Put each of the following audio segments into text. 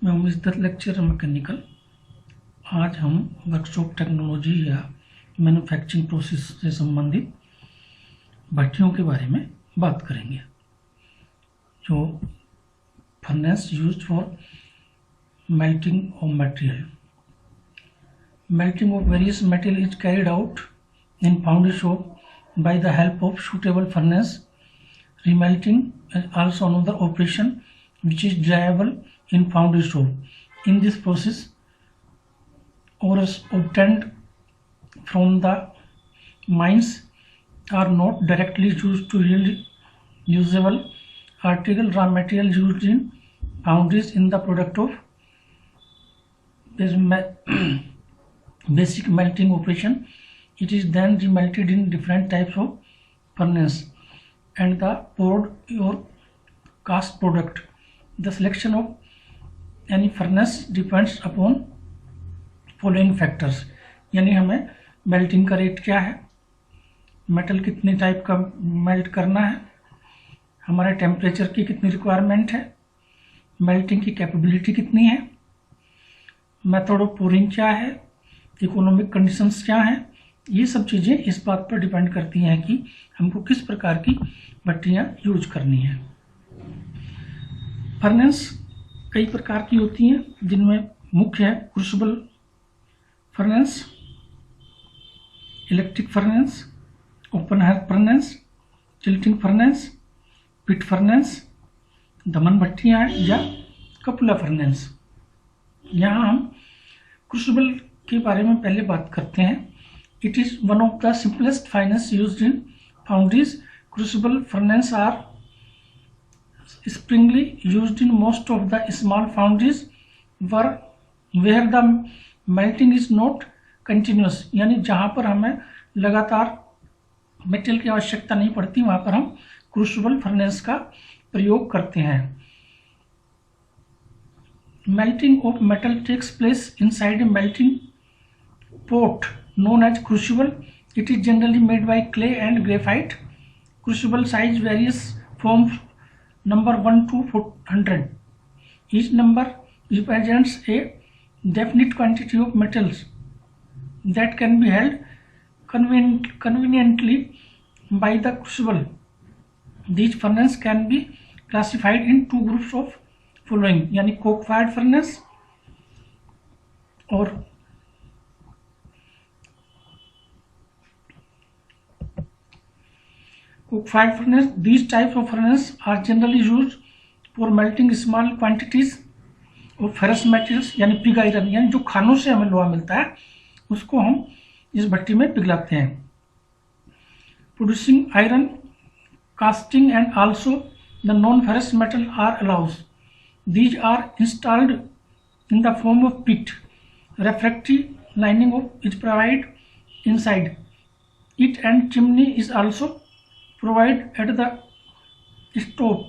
मैं Umesh Dutt, lecture mechanical. आज हम वर्कशॉप टेक्नोलॉजी या मैन्युफैक्चरिंग प्रोसेस से संबंधित भट्टियों के बारे में बात करेंगे। जो furnace used for melting of material. Melting of various material is carried out in foundry shop by the help of suitable furnace. Remelting is also another operation which is drivable in foundry shop. In this process, ores obtained from the mines are not directly used to yield usable article raw material used in foundries in the product of basic melting operation. It is then remelted in different types of furnace and the poured or cast product. The selection of any furnace depends upon following factors. यानी हमें melting का rate क्या है, metal कितने type का melt करना है, हमारे टेम्परेचर की कितनी रिक्वायरमेंट है, मेल्टिंग की कैपेबिलिटी कितनी है, मेथड ऑफ पोरिंग क्या है, इकोनॉमिक कंडीशंस क्या है। ये सब चीज़ें इस बात पर डिपेंड करती हैं कि हमको किस प्रकार की भट्टियाँ यूज करनी है। फर्नेस कई प्रकार की होती हैं, जिनमें मुख्य है crucible furnace, electric furnace, open hearth furnace, tilting furnace, pit furnace, दमन भट्टियाँ या कपुला फर्नेस। यहाँ हम क्रूसिबल के बारे में पहले बात करते हैं। It is one of the simplest furnace used in foundries. Crucible furnace are springly used in most of the small foundries where the melting is not continuous. यानी जहाँ पर हमें लगातार मेटल की आवश्यकता नहीं पड़ती, वहाँ पर हम क्रूसिबल फर्नेस का प्रयोग करते हैं। Melting of metal takes place inside a melting pot known as crucible. It is generally made by clay and graphite. Crucible size varies from number 1 to 400. Each number represents a definite quantity of metals that can be held conveniently by the crucible. These furnaces can be classified in two groups of following, यानी coke fired furnace और coke fired furnace. These types of furnace are generally used for melting small quantities of ferrous materials, यानी pig iron, यानी जो खानों से हमें लोहा मिलता है उसको हम इस भट्टी में पिघलाते हैं। Producing iron, casting and also the non-ferrous metal are allowed. These are installed in the form of pit. Refractory lining is provided inside it and chimney is also provided at the stove.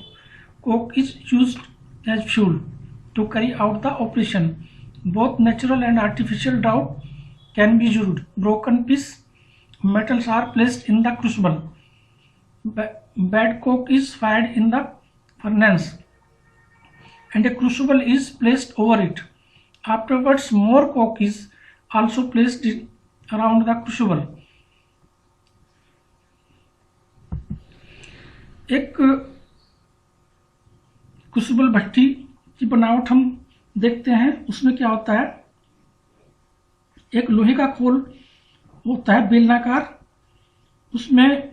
Coke is used as fuel to carry out the operation. Both natural and artificial drought can be used. Broken piece metals are placed in the crucible. Bad coke is fired in the furnace and a crucible is placed over it. Afterwards, more coke is also placed around the crucible. एक crucible भट्टी की बनावट हम देखते हैं। उसमें क्या होता है, एक लोहे का खोल होता है बेलनाकार, उसमें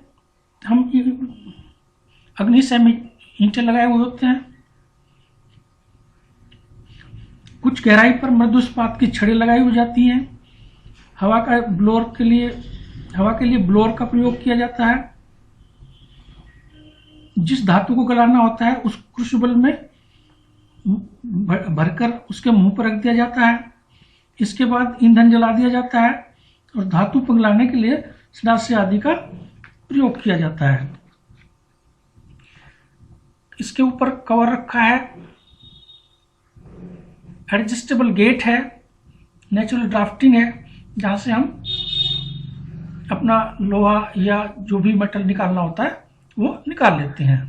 हम अग्निशमन ईंटें लगाए हुए होते हैं। कुछ गहराई पर मृदु इस्पात की छड़ें लगाई हो जाती हैं। हवा के लिए ब्लोअर का प्रयोग किया जाता है। जिस धातु को गलाना होता है उस क्रूसिबल में भरकर उसके मुंह पर रख दिया जाता है। इसके बाद ईंधन जला दिया जाता है और धातु पिघलाने के लिए सदासे आदि का प्रयोग किया जाता है। इसके ऊपर कवर रखा है, एडजस्टेबल गेट है, नेचुरल ड्राफ्टिंग है, जहाँ से हम अपना लोहा या जो भी मेटल निकालना होता है वो निकाल लेते हैं।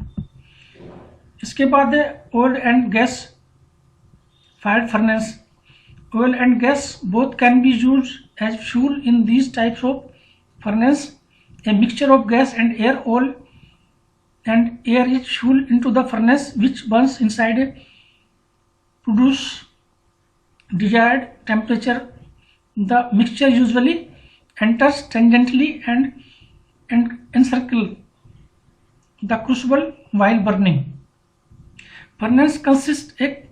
इसके बाद है oil and gas fired furnace. Oil and gas both can be used as fuel in these types of furnace. A mixture of gas and air, oil and air is fuel into the furnace which burns inside a produce desired temperature. The mixture usually enters tangentially and encircle the crucible while burning. Furnace consists a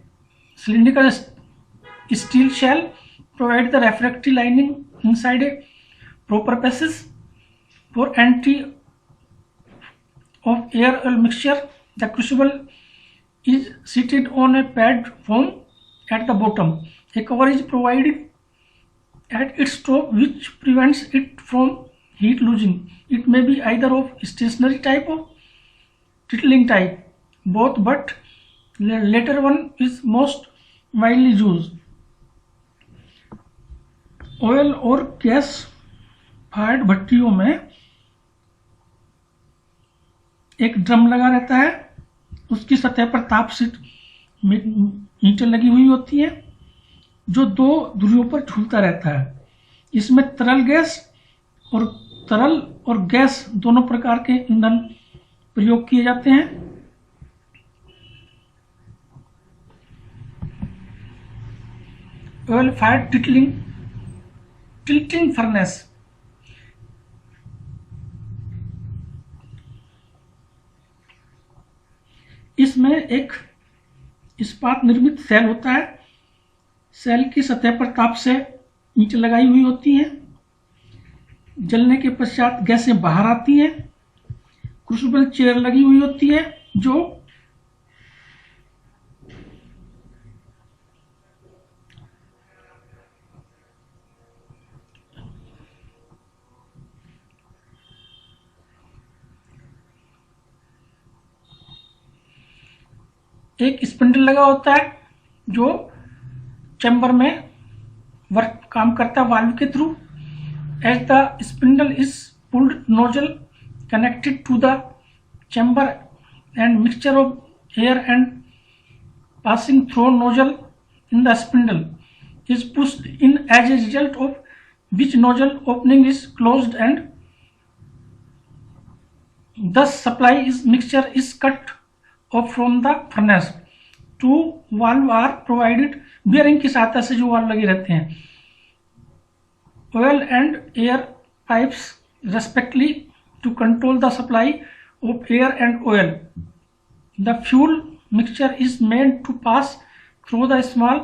cylindrical steel shell provide the refractory lining inside a proper passage for entry of air oil mixture. The crucible is seated on a pad foam at the bottom. A cover is provided at its top which prevents it from heat losing. It may be either of stationary type or tittling type, both, but later one is most widely used. Oil और gas fired भट्टियों में एक drum लगा रहता है, उसकी सतह पर ताप सीट हीटर लगी हुई होती है जो दो धुरियों पर झूलता रहता है। इसमें तरल और गैस दोनों प्रकार के ईंधन प्रयोग किए जाते हैं। Oil fired tilting furnace. इसमें एक इस्पात निर्मित सेल होता है। सेल की सतह पर ताप से ईंट लगाई हुई होती हैं। जलने के पश्चात गैसें बाहर आती हैं। क्रूसिबल चेयर लगी हुई होती है जो एक स्पिंडल लगा होता है जो चैम्बर में काम करता है वाल्व के थ्रू। As the spindle is pulled, nozzle connected to the chamber and mixture of air and passing through nozzle in the spindle is pushed in, as a result of which nozzle opening is closed and thus supply mixture is cut off from the furnace. Two valves are provided, bearing की सहायता से जो valve लगे रहते हैं। Oil and air pipes respectively to control the supply of air and oil. The fuel mixture is made to pass through the small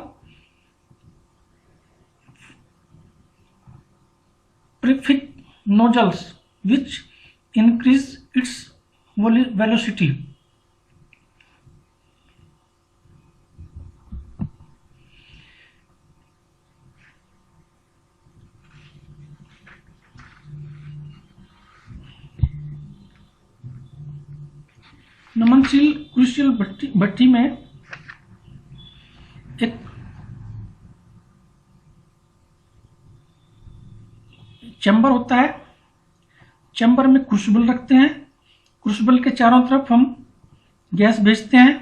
prefix nozzles which increase its velocity. नमनशील crucible भट्टी में एक chamber होता है। Chamber में crucible रखते हैं। Crucible के चारों तरफ हम गैस भेजते हैं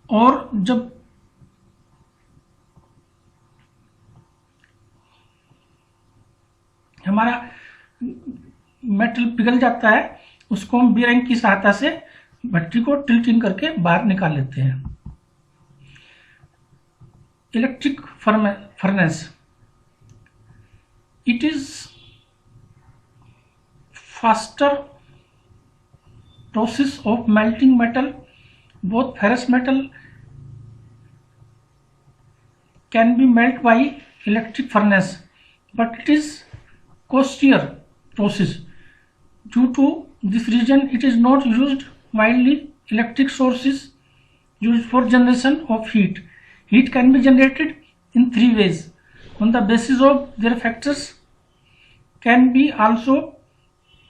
और जब हमारा मेटल पिघल जाता है उसको हम बीयरिंग की सहायता से भट्टी को टिल्टिंग करके बाहर निकाल लेते हैं। Electric furnace, it is faster process of melting metal. Both ferrous metal can be melt by electric furnace but it is costlier process. Due to this reason it is not used widely. Electric sources used for generation of heat. Heat can be generated in three ways on the basis of their factors, can be also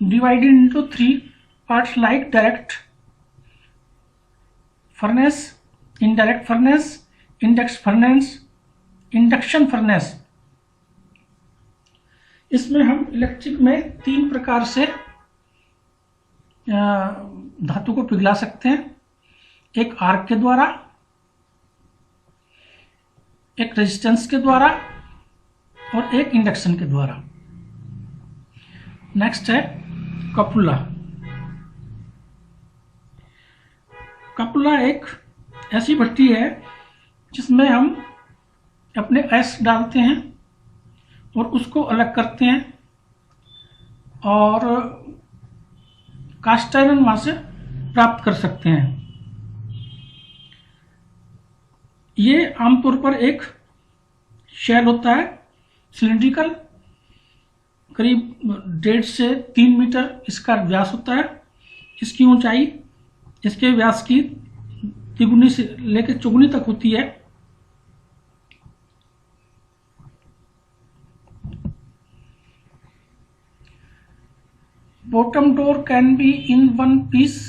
divided into three parts like direct furnace, indirect furnace, induction furnace. इसमें हम electric में तीन प्रकार से धातु को पिघला सकते हैं। एक आर्क के द्वारा, एक रेजिस्टेंस के द्वारा और एक इंडक्शन के द्वारा। नेक्स्ट है कपुला। कपुला एक ऐसी भट्टी है जिसमें हम अपने अयस्क डालते हैं और उसको अलग करते हैं और कास्ट आयरन वहां से प्राप्त कर सकते हैं। ये आमतौर पर एक शेल होता है, सिलिंड्रिकल, करीब 1.5 से 3 मीटर इसका व्यास होता है। इसकी ऊंचाई इसके व्यास की तिगुनी से लेकर चौगुनी तक होती है। Bottom door can be in one piece,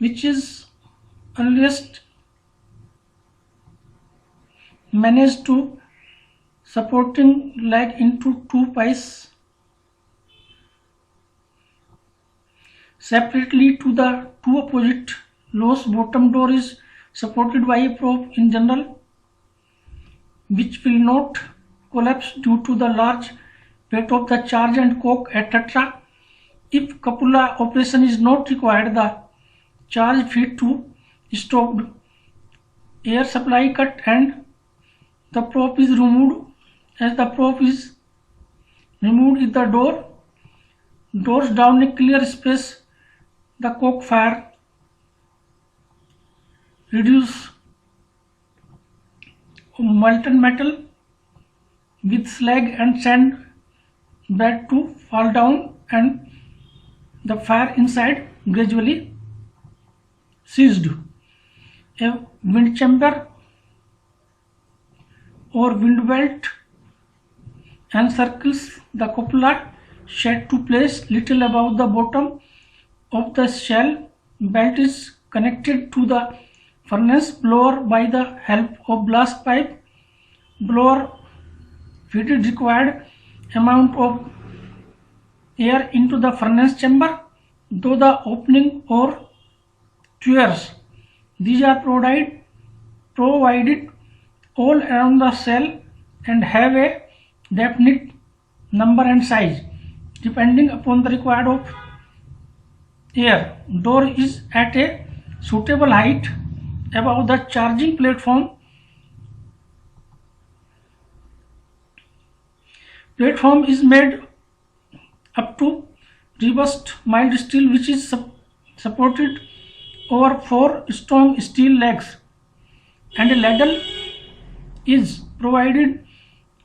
which is earliest managed to supporting leg into 2 pies separately to the 2 opposite lows. Bottom door is supported by a prop in general, which will not collapse due to the large weight of the charge and coke, etc. If cupola operation is not required, the charge feed to stopped, air supply cut, and the prop is removed. As the prop is removed, if the doors down a clear space, the coke fire reduce molten metal with slag and sand bed to fall down, and the fire inside gradually ceased. A wind chamber or wind belt encircles the cupola shed to place little above the bottom of the shell. Belt is connected to the furnace blower by the help of blast pipe. Blower feeds required amount of air into the furnace chamber, though the opening or tuers, these are provided all around the cell and have a definite number and size depending upon the required of air. Door is at a suitable height above the charging platform. Platform is made up to reversed mild steel, which is supported over 4 strong steel legs, and a ladle is provided.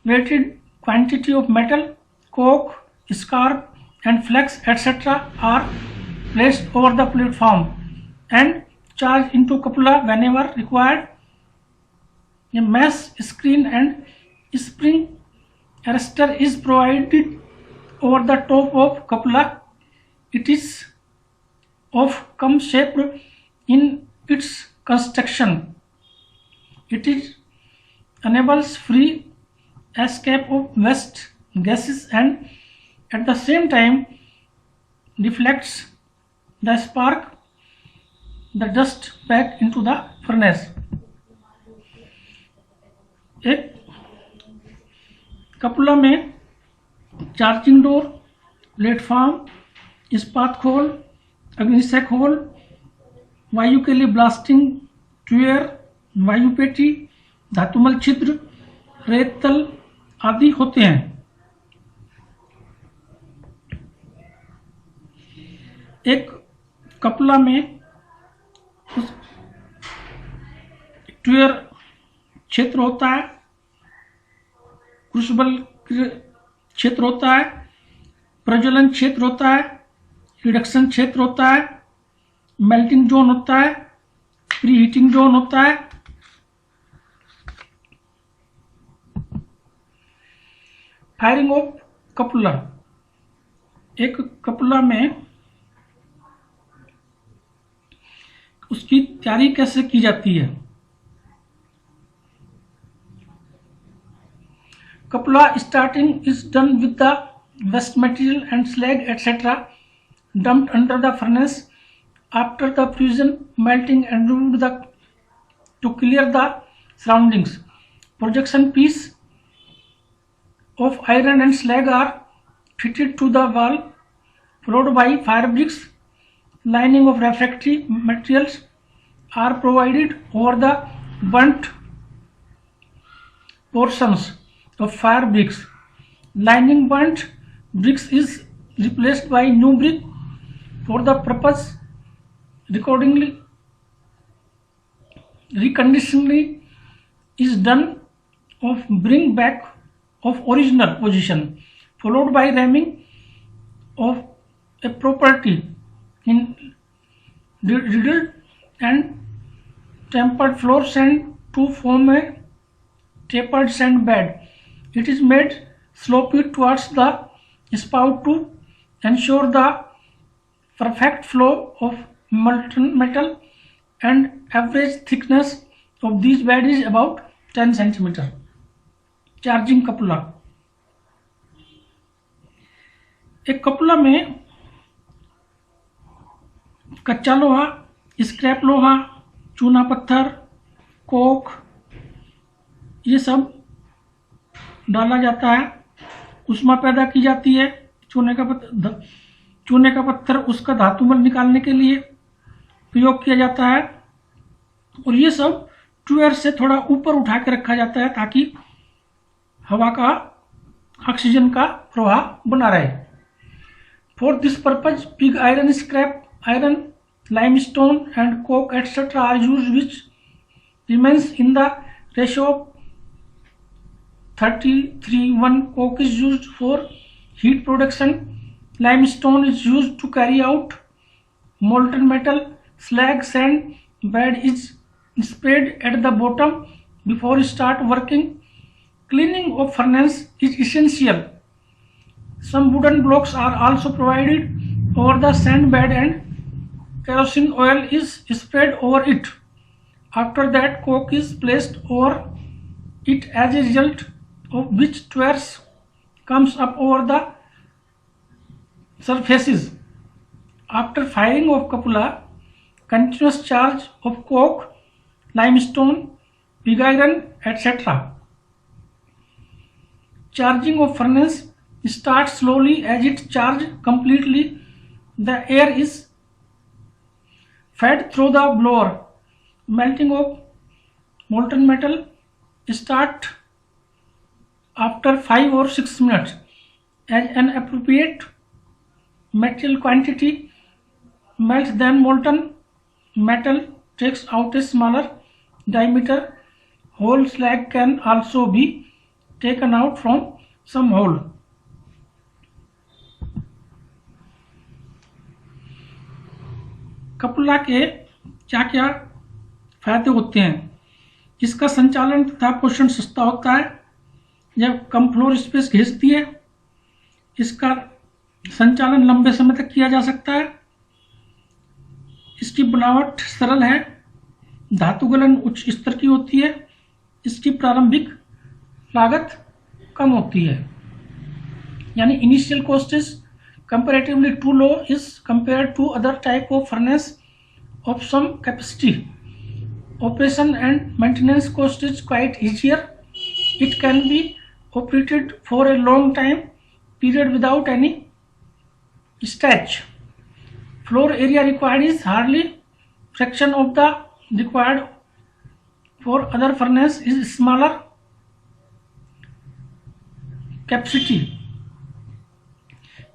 Weighted quantity of metal, coke, scarp, and flax, etc. are placed over the platform and charged into cupola whenever required. A mesh screen and spring arrestor is provided over the top of cupola. It is of cone shaped in its construction. It enables free escape of waste gases and at the same time deflects the spark, the dust back into the furnace. एक cupola में charging door, platform, इस्पात खोल, अग्निशय खोल, वायु के लिए blasting ट्यूयर, वायु पेटी, धातुमल छिद्र, रेत तल आदि होते हैं। एक कपला में उस ट्यूयर क्षेत्र होता है, क्रूसिबल क्षेत्र होता है, प्रज्वलन क्षेत्र होता है, रिडक्शन क्षेत्र होता है, मेल्टिंग जोन होता है, प्री हीटिंग जोन होता है। Firing of cupola. एक कपुला में उसकी तैयारी कैसे की जाती है। Cupola starting is done with the waste material and slag etc. dumped under the furnace after the fusion, melting and removed to clear the surroundings. projection piece of iron and slag are fitted to the wall, followed by fire bricks. Lining of refractory materials are provided over the burnt portions of fire bricks. Lining burnt bricks is replaced by new brick for the purpose. Reconditioning is done of bring back of original position, followed by ramming of a property in riddled and tempered floor sand to form a tapered sand bed. It is made slopey towards the spout to ensure the perfect flow of molten metal, and average thickness of these bed is about 10 cm. Charging कपुला। एक cupola में कच्चा लोहा, scrap लोहा, चूना पत्थर, Coke, ये सब डाला जाता है। उष्मा पैदा की जाती है। चूने का पत्थर उसका धातुमल निकालने के लिए प्रयोग किया जाता है, और ये सब ट्यूअर से थोड़ा ऊपर उठा के रखा जाता है ताकि हवा का, ऑक्सीजन का प्रवाह बना रहे। For this purpose pig iron, scrap iron, limestone and coke etcetera are used which remains in the ratio of 33:1. Coke is used for heat production. Limestone is used to carry out molten metal. Slag sand bed is sprayed at the bottom before start working. Cleaning of furnace is essential. Some wooden blocks are also provided over the sand bed and kerosene oil is sprayed over it. After that, coke is placed over it, as a result of which twice comes up over the surfaces. After firing of cupola, continuous charge of coke, limestone, pig iron, etc. Charging of furnace starts slowly. As it charges completely, the air is fed through the blower. Melting of molten metal start after 5 or 6 minutes. As an appropriate material quantity melts, then molten metal takes out a smaller diameter hole. Slag can also be taken out from some hole. कपुला के क्या क्या फायदे होते हैं? इसका संचालन तथा पोषण सस्ता होता है, यह कम फ्लोर स्पेस खींचती है, इसका संचालन लंबे समय तक किया जा सकता है, इसकी बनावट सरल है, धातु गलन उच्च स्तर की होती है, इसकी प्रारंभिक लागत कम होती है, यानी initial cost is comparatively too low is compared to other type of furnace of some capacity. Operation and maintenance cost is quite easier. It can be operated for a long time period without any stretch. Floor area required is hardly fraction of the required for other furnace is smaller capacity.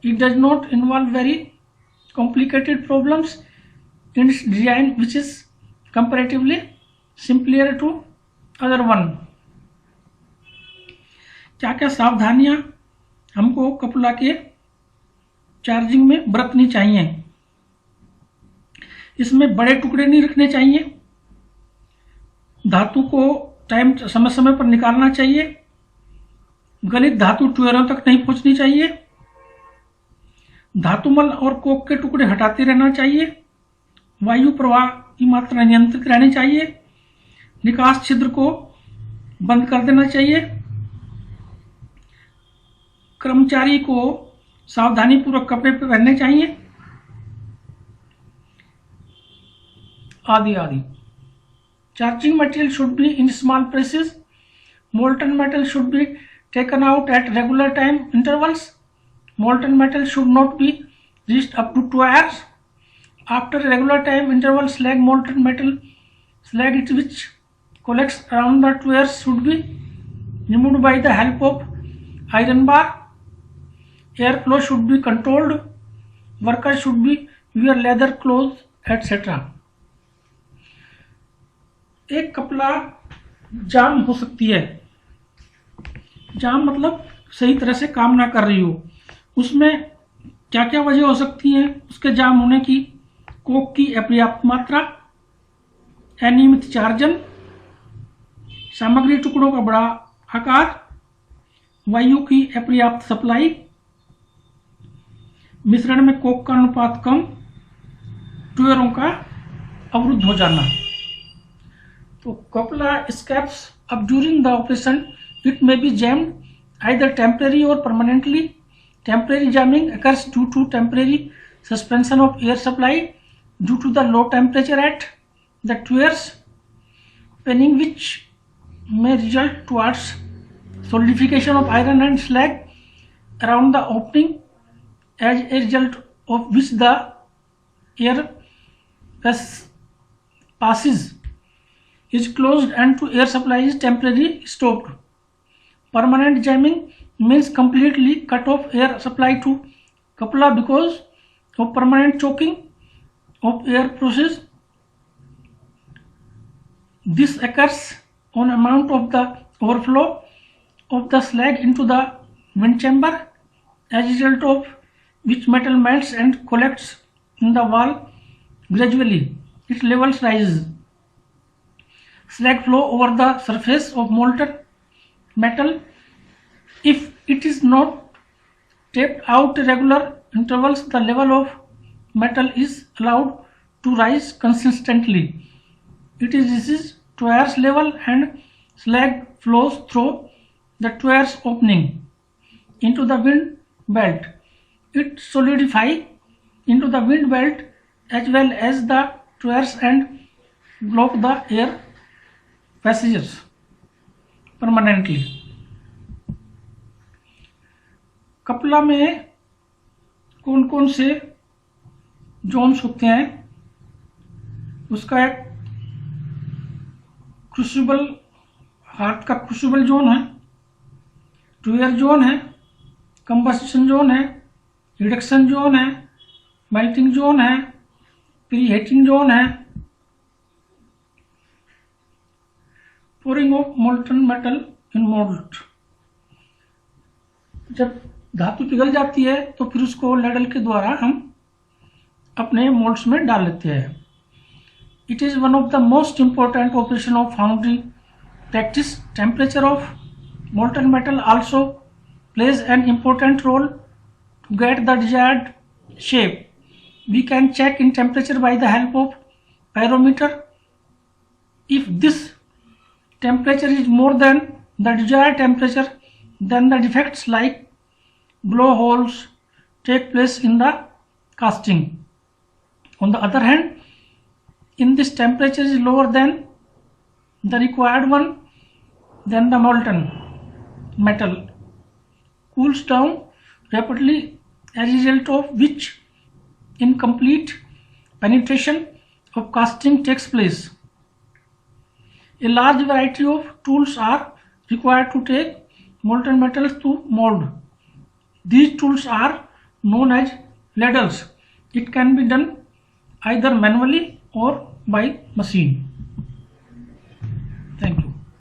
It does not involve very complicated problems in its design, which is comparatively simpler to other one. क्या क्या सावधानियां हमको कपुला के charging में बरतनी चाहिए? इसमें बड़े टुकड़े नहीं रखने चाहिए, धातु को टाइम समय समय पर निकालना चाहिए, गलित धातु ट्यूबरों तक नहीं पहुंचनी चाहिए, धातुमल और कोक के टुकड़े हटाते रहना चाहिए, वायु प्रवाह की मात्रा नियंत्रित रहनी चाहिए, निकास छिद्र को बंद कर देना चाहिए, कर्मचारी को सावधानी पूर्वक कपड़े पहनने चाहिए, आदि आदि। Charging material should be in small presses, Molten metal should be taken out at regular time intervals. Molten metal should not be reached up to 2 hours. After regular time interval, molten metal slag which collects around the 2 hours should be removed by the help of iron bar. Airflow should be controlled. Workers should be wear leather clothes, etc. एक कपड़ा जाम हो सकती है, जाम मतलब सही तरह से काम ना कर रही हो। उसमें क्या क्या वजह हो सकती है उसके जाम होने की? कोक की अपर्याप्त मात्रा, अनियमित चार्जन, सामग्री टुकड़ों का बड़ा आकार, वायु की अपर्याप्त सप्लाई, मिश्रण में कोक का अनुपात कम, ट्यूबरों का अवरुद्ध हो जाना। तो कपड़ा स्कैप्स अब during the operation it may be jammed either temporary or permanently. Temporary jamming occurs due to temporary suspension of air supply due to the low temperature at the tuyeres, pinning which may result towards solidification of iron and slag around the opening, as a result of which the air passes is closed and to air supply is temporarily stopped. Permanent jamming means completely cut off air supply to kapla because of permanent choking of air process. This occurs on amount of the overflow of the slag into the wind chamber, as a result of which metal melts and collects in the wall gradually. Its levels rises. Slag flow over the surface of molten metal. If it is not tapped out regular intervals, the level of metal is allowed to rise consistently. It is this tuyeres level and slag flows through the tuyeres opening into the wind belt. It solidifies into the wind belt as well as the tuyeres and block the air passages permanently. कपड़ा में कौन कौन से Jones होते हैं? उसका एक crucible, heart का क्रूसिबल जोन है, ट्यूयर जोन है, कंबस्शन जोन है, रिडक्शन जोन है, मेल्टिंग जोन है, प्रीहीटिंग जोन है, pouring of molten metal in mould. जब धातु पिघल जाती है तो फिर उसको लैडल के द्वारा हम अपने मोल्ड्स में डाल लेते हैं। It is one of the most important operation of foundry practice. Temperature of molten metal also plays an important role to get the desired shape. We can check in temperature by the help of pyrometer. If this temperature is more than the desired temperature, then the defects like blowholes take place in the casting. On the other hand, in this temperature is lower than the required one, then the molten metal cools down rapidly, as a result of which incomplete penetration of casting takes place. A large variety of tools are required to take molten metals to mold. These tools are known as ladles. It can be done either manually or by machine.